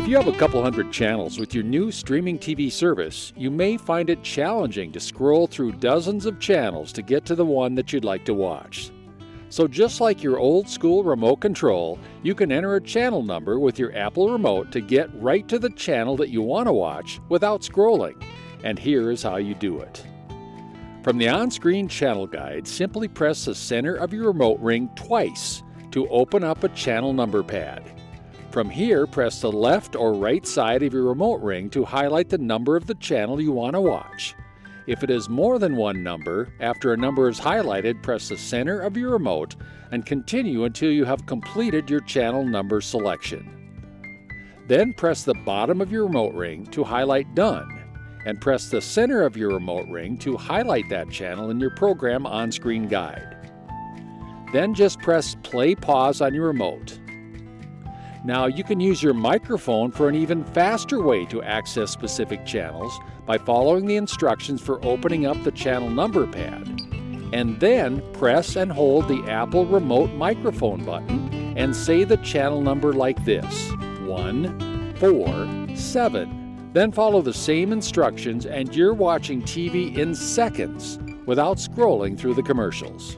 you have a couple hundred channels with your new streaming TV service, you may find it challenging to scroll through dozens of channels to get to the one that you'd like to watch. So just like your old school remote control, you can enter a channel number with your Apple remote to get right to the channel that you want to watch without scrolling. And here is how you do it. From the on-screen channel guide, simply press the center of your remote ring twice to open up a channel number pad. From here, press the left or right side of your remote ring to highlight the number of the channel you want to watch. If it is more than one number, after a number is highlighted, press the center of your remote and continue until you have completed your channel number selection. Then press the bottom of your remote ring to highlight Done, and press the center of your remote ring to highlight that channel in your program on-screen guide. Then just press Play Pause on your remote. Now you can use your microphone for an even faster way to access specific channels by following the instructions for opening up the channel number pad. And then press and hold the Apple remote microphone button and say the channel number like this: 147. Then follow the same instructions and you're watching TV in seconds without scrolling through the commercials.